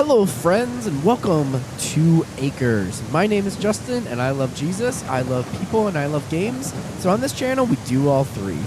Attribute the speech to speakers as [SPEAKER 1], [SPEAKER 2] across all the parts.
[SPEAKER 1] Hello, friends, and welcome to Acres. My name is Justin, and I love Jesus, I love people, and I love games. So on this channel, we do all three.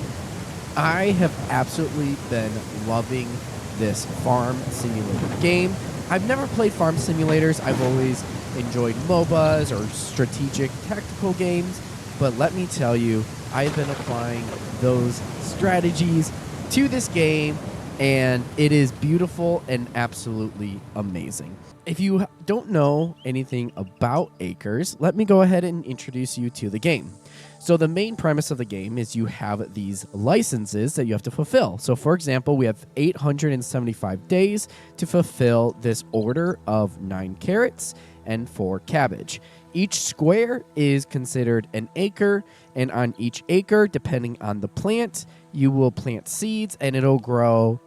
[SPEAKER 1] I have absolutely been loving this farm simulator game. I've never played farm simulators. I've always enjoyed MOBAs or strategic tactical games. But let me tell you, I've been applying those strategies to this game, and it is beautiful and absolutely amazing. If you don't know anything about Acres, let me go ahead and introduce you to the game. So the main premise of the game is you have these licenses that you have to fulfill. So for example, we have 875 days to fulfill this order of 9 carrots and 4 cabbage. Each square is considered an acre, and on each acre, depending on the plant, you will plant seeds and it'll grow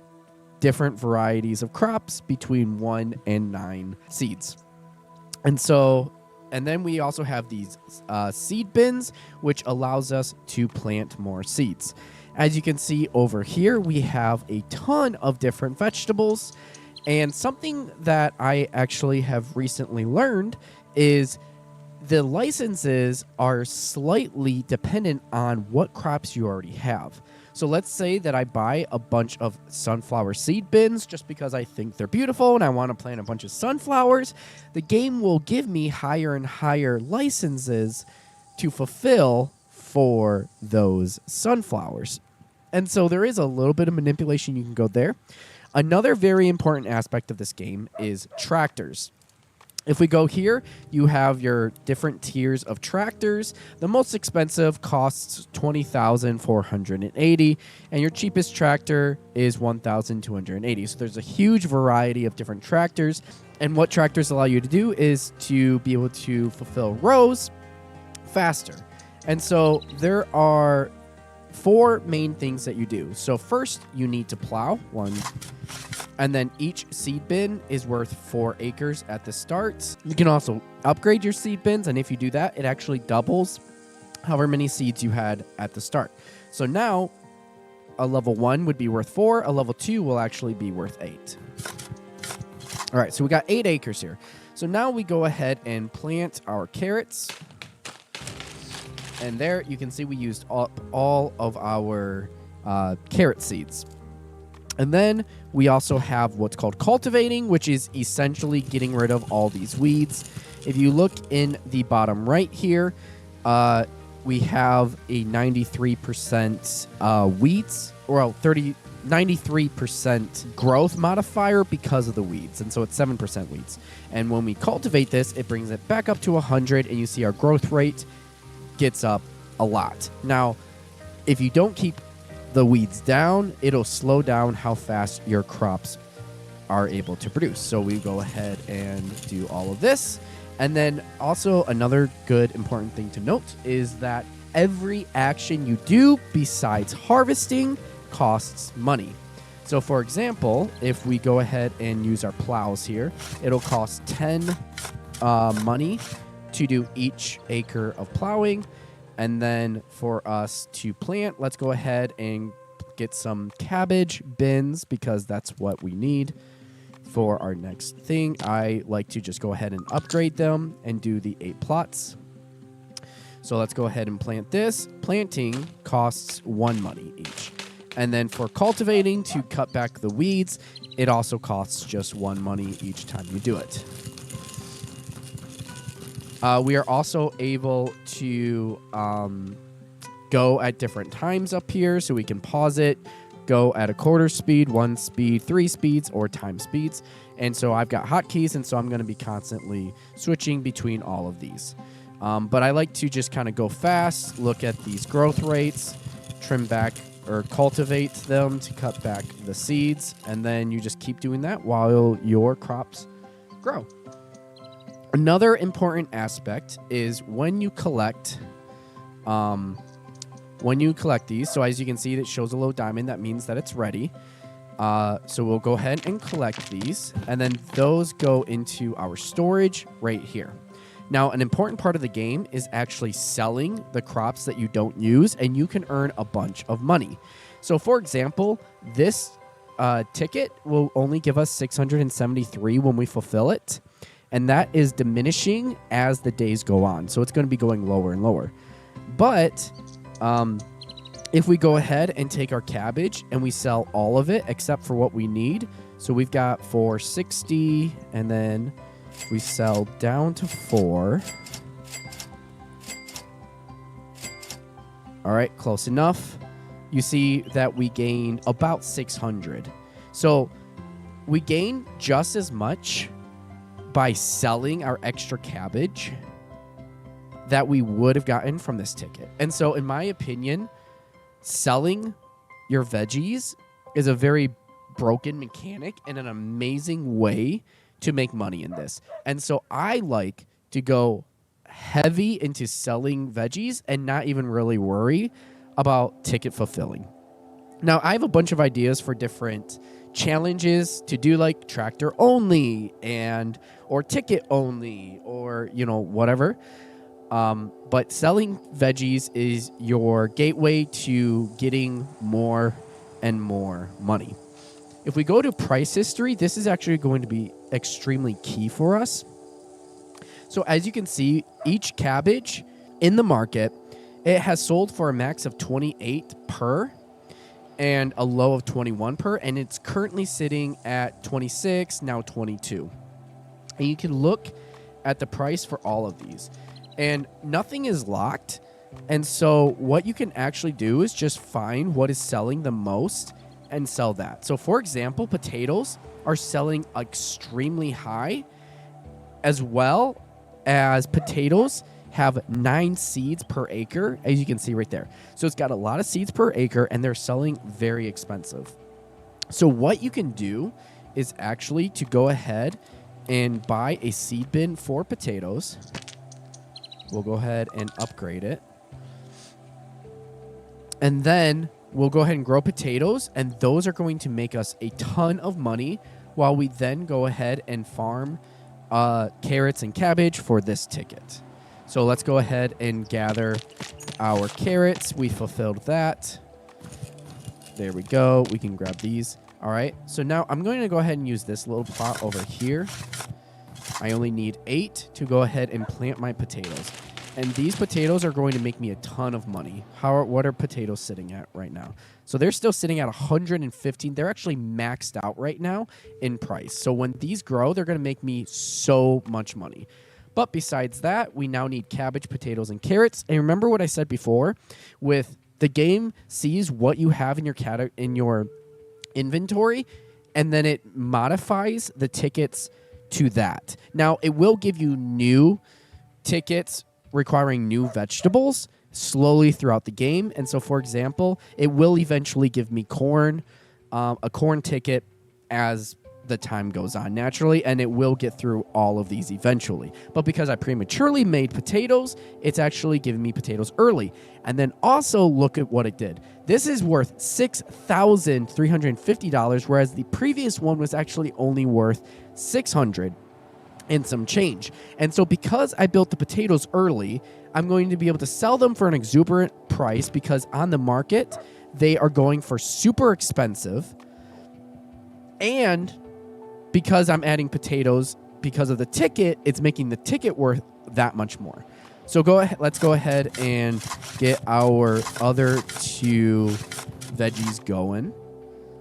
[SPEAKER 1] different varieties of crops between 1 and 9 seeds. And then we also have these seed bins, which allows us to plant more seeds. As you can see over here, we have a ton of different vegetables. And something that I actually have recently learned is the licenses are slightly dependent on what crops you already have. So let's say that I buy a bunch of sunflower seed bins just because I think they're beautiful and I want to plant a bunch of sunflowers. The game will give me higher and higher licenses to fulfill for those sunflowers. And so there is a little bit of manipulation you can go there. Another very important aspect of this game is tractors. If we go here, you have your different tiers of tractors. The most expensive costs $20,480, and your cheapest tractor is $1,280. So there's a huge variety of different tractors, and what tractors allow you to do is to be able to fulfill rows faster. And so there are 4 main things that you do. So first, you need to plow, 1. And then each seed bin is worth 4 acres at the start. You can also upgrade your seed bins, and if you do that, it actually doubles however many seeds you had at the start. So now, a level 1 would be worth 4. A level 2 will actually be worth 8. All right, so we got 8 acres here. So now we go ahead and plant our carrots. And there you can see we used up all of our carrot seeds. And then we also have what's called cultivating, which is essentially getting rid of all these weeds. If you look in the bottom right here, we have a 93% weeds, or 93% growth modifier because of the weeds. And so it's 7% weeds. And when we cultivate this, it brings it back up to 100, and you see our growth rate gets up a lot. Now, if you don't keep the weeds down, it'll slow down how fast your crops are able to produce. So we go ahead and do all of this. And then also another good important thing to note is that every action you do besides harvesting costs money. So for example, if we go ahead and use our plows here, it'll cost 10 money to do each acre of plowing. And then for us to plant, let's go ahead and get some cabbage bins because that's what we need for our next thing. I like to just go ahead and upgrade them and do the 8 plots. So let's go ahead and plant this. Planting costs 1 money each. And then for cultivating to cut back the weeds, it also costs just 1 money each time you do it. We are also able to go at different times up here, so we can pause it, go at a quarter speed, 1 speed, 3 speeds, or time speeds. And so I've got hotkeys, and so I'm going to be constantly switching between all of these. But I like to just kind of go fast, look at these growth rates, trim back or cultivate them to cut back the seeds, and then you just keep doing that while your crops grow. Another important aspect is when you collect these. So as you can see, it shows a low diamond. That means that it's ready. So we'll go ahead and collect these, and then those go into our storage right here. Now, an important part of the game is actually selling the crops that you don't use, and you can earn a bunch of money. So for example, this ticket will only give us 673 when we fulfill it. And that is diminishing as the days go on. So it's going to be going lower and lower. But if we go ahead and take our cabbage and we sell all of it except for what we need. So we've got 460 and then we sell down to 4. All right, close enough. You see that we gain about 600. So we gain just as much by selling our extra cabbage that we would have gotten from this ticket. And so in my opinion, selling your veggies is a very broken mechanic and an amazing way to make money in this. And so I like to go heavy into selling veggies and not even really worry about ticket fulfilling. Now, I have a bunch of ideas for different challenges to do, like tractor only or ticket only or, whatever. But selling veggies is your gateway to getting more and more money. If we go to price history, this is actually going to be extremely key for us. So as you can see, each cabbage in the market, it has sold for a max of 28 per and a low of 21 per, and it's currently sitting at 26, now 22. And you can look at the price for all of these. And nothing is locked. And so what you can actually do is just find what is selling the most and sell that. So for example, potatoes are selling extremely high, as well as potatoes have 9 seeds per acre, as you can see right there. So it's got a lot of seeds per acre and they're selling very expensive. So what you can do is actually to go ahead and buy a seed bin for potatoes. We'll go ahead and upgrade it. And then we'll go ahead and grow potatoes, and those are going to make us a ton of money while we then go ahead and farm carrots and cabbage for this ticket. So let's go ahead and gather our carrots. We fulfilled that. There we go. We can grab these. All right. So now I'm going to go ahead and use this little plot over here. I only need 8 to go ahead and plant my potatoes. And these potatoes are going to make me a ton of money. What are potatoes sitting at right now? So they're still sitting at 115. They're actually maxed out right now in price. So when these grow, they're going to make me so much money. But besides that, we now need cabbage, potatoes, and carrots. And remember what I said before, with the game sees what you have in your inventory, and then it modifies the tickets to that. Now, it will give you new tickets requiring new vegetables slowly throughout the game. And so, for example, it will eventually give me corn, a corn ticket as the time goes on naturally, and it will get through all of these eventually. But because I prematurely made potatoes, it's actually giving me potatoes early. And then also look at what it did. This is worth $6,350, whereas the previous one was actually only worth $600 and some change. And so because I built the potatoes early, I'm going to be able to sell them for an exuberant price, because on the market, they are going for super expensive. And because I'm adding potatoes because of the ticket, it's making the ticket worth that much more. So let's go ahead and get our other 2 veggies going.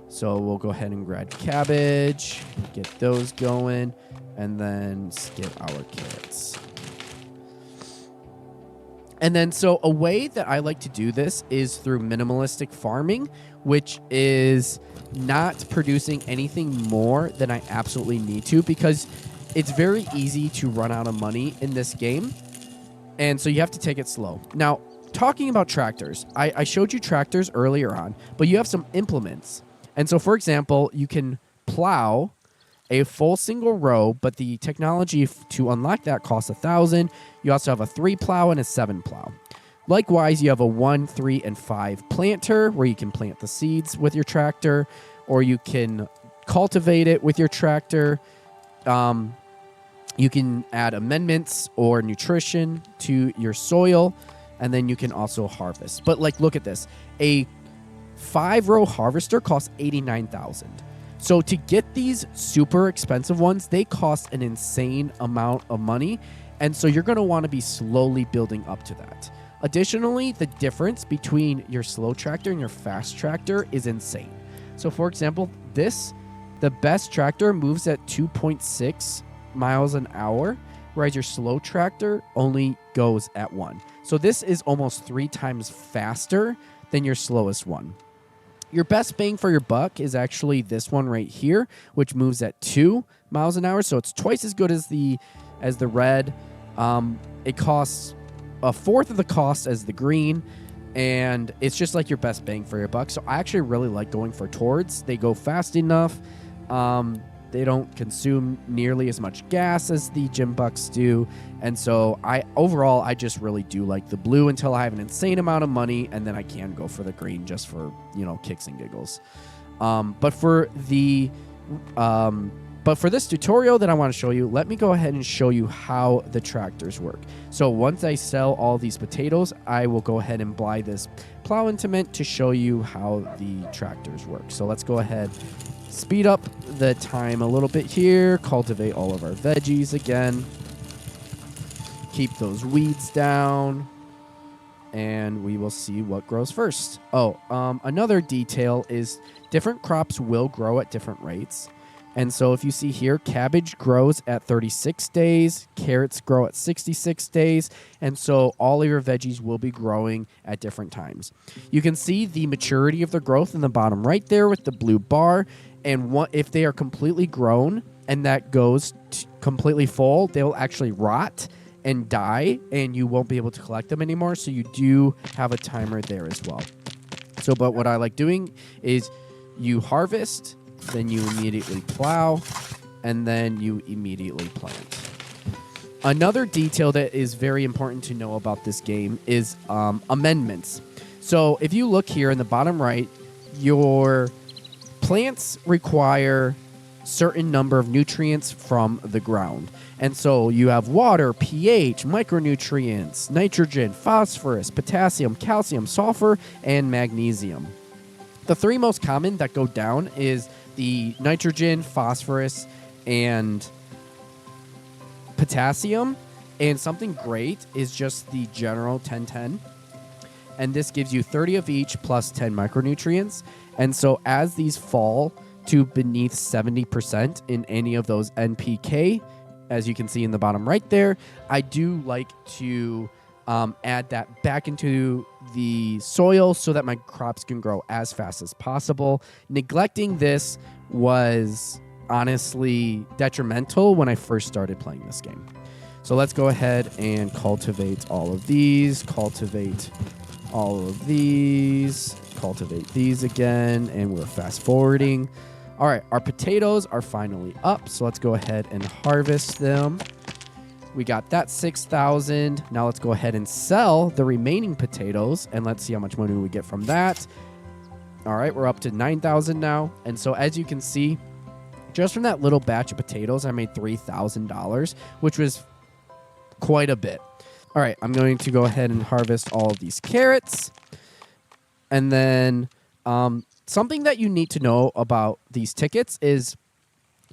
[SPEAKER 1] So we'll go ahead and grab cabbage, get those going, and then get our carrots. And then so a way that I like to do this is through minimalistic farming, which is not producing anything more than I absolutely need to, because it's very easy to run out of money in this game. And so you have to take it slow. Now, talking about tractors, I showed you tractors earlier on, but you have some implements. And so, for example, you can plow a full single row, but the technology to unlock that costs $1,000. You also have a 3 plow and a 7 plow. Likewise, you have a 1, 3, and 5 planter, where you can plant the seeds with your tractor, or you can cultivate it with your tractor. You can add amendments or nutrition to your soil, and then you can also harvest. But look at this. A 5-row harvester costs $89,000. So to get these super expensive ones, they cost an insane amount of money. And so you're going to want to be slowly building up to that. Additionally, the difference between your slow tractor and your fast tractor is insane. So for example, the best tractor moves at 2.6 miles an hour, whereas your slow tractor only goes at 1. So this is almost 3 times faster than your slowest one. Your best bang for your buck is actually this one right here, which moves at 2 miles an hour. So it's twice as good as the red. It costs a fourth of the cost as the green, and it's just like your best bang for your buck. So I actually really like going for Tords. They go fast enough. They don't consume nearly as much gas as the Gym Bucks do. And so overall, I just really do like the blue until I have an insane amount of money, and then I can go for the green just for, kicks and giggles. But for this tutorial that I want to show you, let me go ahead and show you how the tractors work. So once I sell all these potatoes, I will go ahead and buy this plow implement to show you how the tractors work. So let's go ahead, speed up the time a little bit here, cultivate all of our veggies again, keep those weeds down, and we will see what grows first. Another detail is different crops will grow at different rates. And so if you see here, cabbage grows at 36 days, carrots grow at 66 days, and so all of your veggies will be growing at different times. You can see the maturity of the growth in the bottom right there with the blue bar, and if they are completely grown and that goes completely full, they'll actually rot and die, and you won't be able to collect them anymore, so you do have a timer there as well. But what I like doing is you harvest, then you immediately plow, and then you immediately plant. Another detail that is very important to know about this game is amendments. So if you look here in the bottom right, your plants require certain number of nutrients from the ground. And so you have water, pH, micronutrients, nitrogen, phosphorus, potassium, calcium, sulfur, and magnesium. The 3 most common that go down is the nitrogen, phosphorus, and potassium. And something great is just the general 10-10. And this gives you 30 of each plus 10 micronutrients. And so as these fall to beneath 70% in any of those NPK, as you can see in the bottom right there, I do like to add that back into the soil so that my crops can grow as fast as possible. Neglecting this was honestly detrimental when I first started playing this game. So let's go ahead and cultivate all of these, cultivate all of these, cultivate these again, and we're fast forwarding. All right, our potatoes are finally up, so let's go ahead and harvest them. We got that 6,000. Now let's go ahead and sell the remaining potatoes, and let's see how much money we get from that. All right, we're up to 9,000 now. And so as you can see, just from that little batch of potatoes, I made $3,000, which was quite a bit. All right, I'm going to go ahead and harvest all of these carrots. And then something that you need to know about these tickets is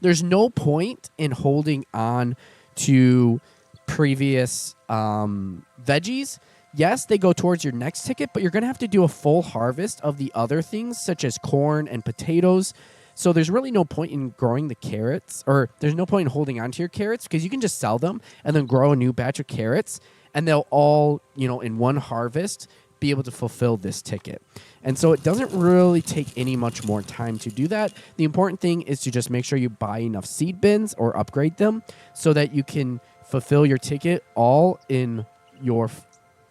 [SPEAKER 1] there's no point in holding on to previous veggies. Yes, they go towards your next ticket, but you're going to have to do a full harvest of the other things, such as corn and potatoes. So there's really no point in growing the carrots, or there's no point in holding on to your carrots, because you can just sell them and then grow a new batch of carrots, and they'll all, in one harvest, be able to fulfill this ticket. And so it doesn't really take any much more time to do that. The important thing is to just make sure you buy enough seed bins or upgrade them so that you can fulfill your ticket all in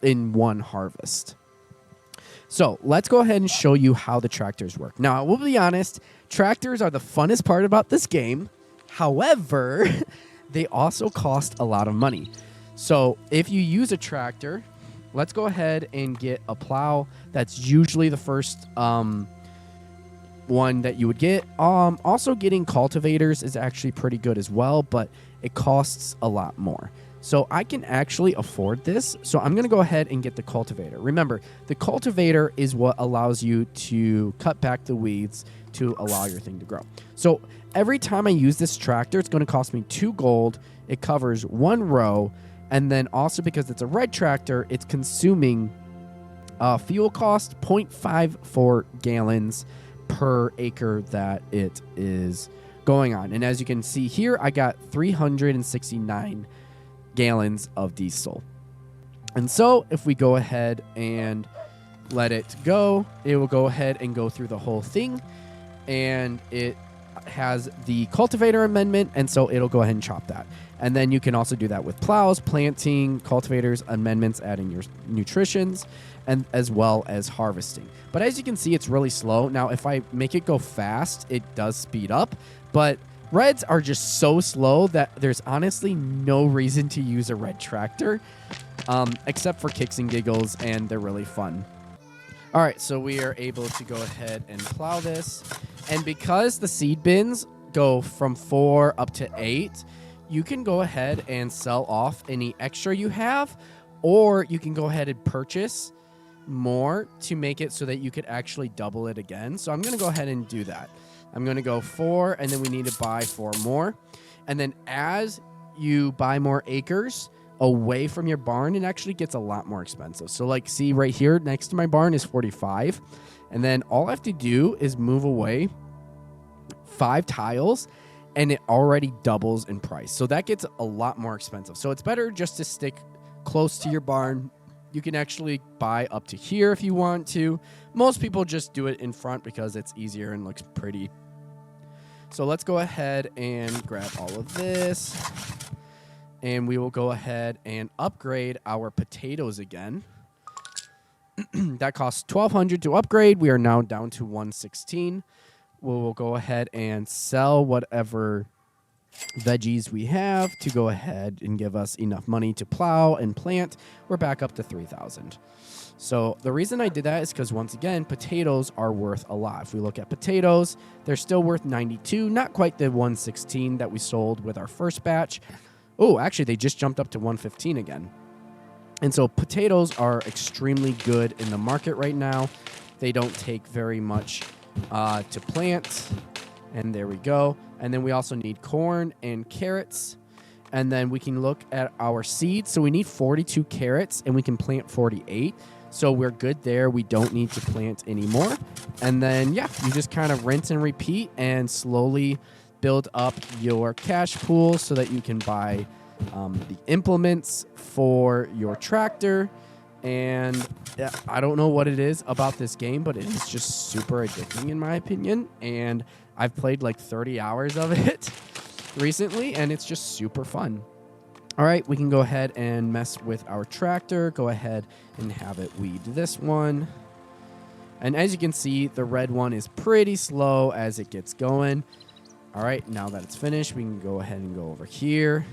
[SPEAKER 1] one harvest. So let's go ahead and show you how the tractors work. Now, I will be honest, tractors are the funnest part about this game. However, they also cost a lot of money. So if you use a tractor, let's go ahead and get a plow. That's usually the first one that you would get. Also, getting cultivators is actually pretty good as well, but it costs a lot more. So I can actually afford this. So I'm going to go ahead and get the cultivator. Remember, the cultivator is what allows you to cut back the weeds to allow your thing to grow. So every time I use this tractor, it's going to cost me 2 gold. It covers 1 row. And then also because it's a red tractor, it's consuming fuel cost 0.54 gallons per acre that it is going on. And as you can see here, I got 369 gallons of diesel. And so if we go ahead and let it go, it will go ahead and go through the whole thing. And it has the cultivator amendment, and so it'll go ahead and chop that. And then you can also do that with plows, planting, cultivators, amendments, adding your nutritions, and as well as harvesting. But as you can see, it's really slow. Now, if I make it go fast, it does speed up, but reds are just so slow that there's honestly no reason to use a red tractor, except for kicks and giggles, and they're really fun. All right, so we are able to go ahead and plow this. And because the seed bins go from 4 up to 8, you can go ahead and sell off any extra you have, or you can go ahead and purchase more to make it so that you could actually double it again. So I'm going to go ahead and do that. I'm going to go 4, and then we need to buy 4 more. And then as you buy more acres away from your barn, it actually gets a lot more expensive. So like, see right here next to my barn is 45. And then all I have to do is move away 5 tiles, and it already doubles in price. So that gets a lot more expensive. So it's better just to stick close to your barn. You can actually buy up to here if you want to. Most people just do it in front because it's easier and looks pretty. So let's go ahead and grab all of this. And we will go ahead and upgrade our potatoes again. That costs 1,200 to upgrade. We are now down to 116. We'll go ahead and sell whatever veggies we have to go ahead and give us enough money to plow and plant. We're back up to 3,000. So the reason I did that is because, once again, potatoes are worth a lot. If we look at potatoes, they're still worth 92, not quite the 116 that we sold with our first batch. Oh, actually, they just jumped up to 115 again. And so potatoes are extremely good in the market right now. They don't take very much to plant. And there we go. And then we also need corn and carrots. And then we can look at our seeds. So we need 42 carrots, and we can plant 48. So we're good there. We don't need to plant anymore. And then, yeah, you just kind of rinse and repeat and slowly build up your cash pool so that you can buy the implements for your tractor. And I don't know what it is about this game, but it is just super addicting in my opinion. And I've played like 30 hours of it recently, and it's just super fun. All right, we can go ahead and mess with our tractor. Go ahead and have it weed this one. And as you can see, the red one is pretty slow as it gets going. All right, now that it's finished, we can go ahead and go over here.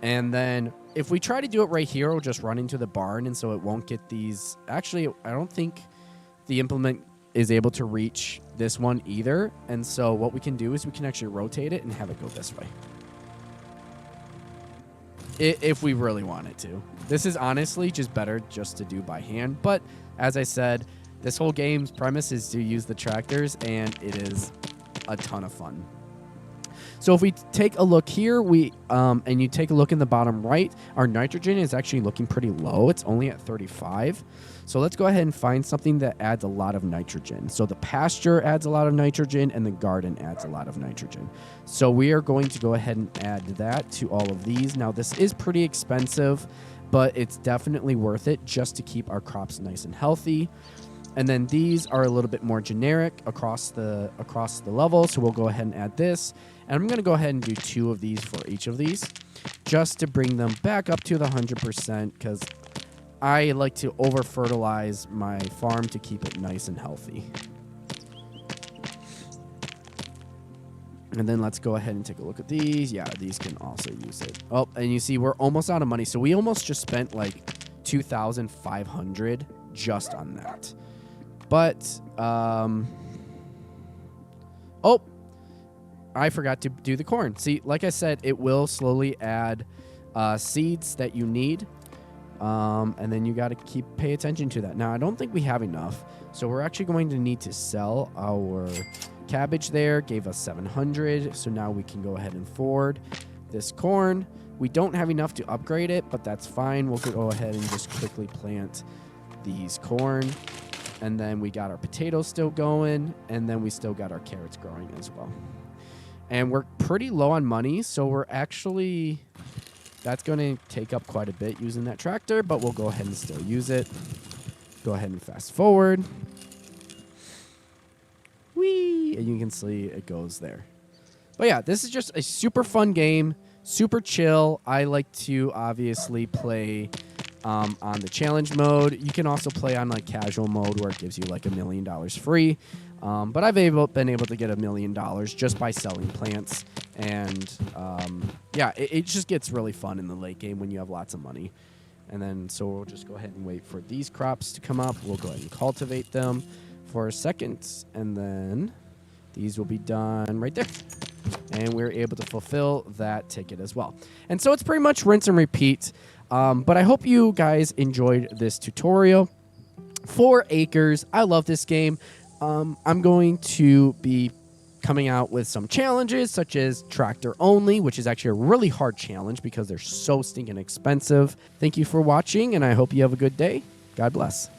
[SPEAKER 1] And then if we try to do it right here, we'll just run into the barn, and so it won't get these. Actually, I don't think the implement is able to reach this one either. And so what we can do is we can actually rotate it and have it go this way, if we really wanted to. This is honestly just better just to do by hand. But as I said, this whole game's premise is to use the tractors, and it is a ton of fun. So if we take a look here, and you take a look in the bottom right, our nitrogen is actually looking pretty low. It's only at 35. So let's go ahead and find something that adds a lot of nitrogen. So the pasture adds a lot of nitrogen, and the garden adds a lot of nitrogen. So we are going to go ahead and add that to all of these. Now this is pretty expensive, but it's definitely worth it just to keep our crops nice and healthy. And then these are a little bit more generic across the level. So we'll go ahead and add this. And I'm going to go ahead and do 2 of these for each of these, just to bring them back up to the 100%, because I like to over-fertilize my farm to keep it nice and healthy. And then let's go ahead and take a look at these. Yeah, these can also use it. Oh, and you see we're almost out of money. So we almost just spent like 2,500 just on that. But, oh, I forgot to do the corn. See, like I said, it will slowly add seeds that you need. And then you got to pay attention to that. Now, I don't think we have enough, so we're actually going to need to sell our cabbage there. Gave us 700, so now we can go ahead and forward this corn. We don't have enough to upgrade it, but that's fine. We'll go ahead and just quickly plant these corn. And then we got our potatoes still going, and then we still got our carrots growing as well. And we're pretty low on money, so we're actually... That's going to take up quite a bit using that tractor, but we'll go ahead and still use it. Go ahead and fast forward. Whee! And you can see it goes there. But yeah, this is just a super fun game, super chill. I like to obviously play on the challenge mode. You can also play on like casual mode where it gives you like $1 million free. But I've been able to get $1 million just by selling plants. And yeah, it just gets really fun in the late game when you have lots of money. And then so we'll just go ahead and wait for these crops to come up. We'll go ahead and cultivate them for a second. And then these will be done right there. And we're able to fulfill that ticket as well. And so it's pretty much rinse and repeat. But I hope you guys enjoyed this tutorial. 4 acres. I love this game. I'm going to be coming out with some challenges such as tractor only, which is actually a really hard challenge because they're so stinking expensive. Thank you for watching, and I hope you have a good day. God bless.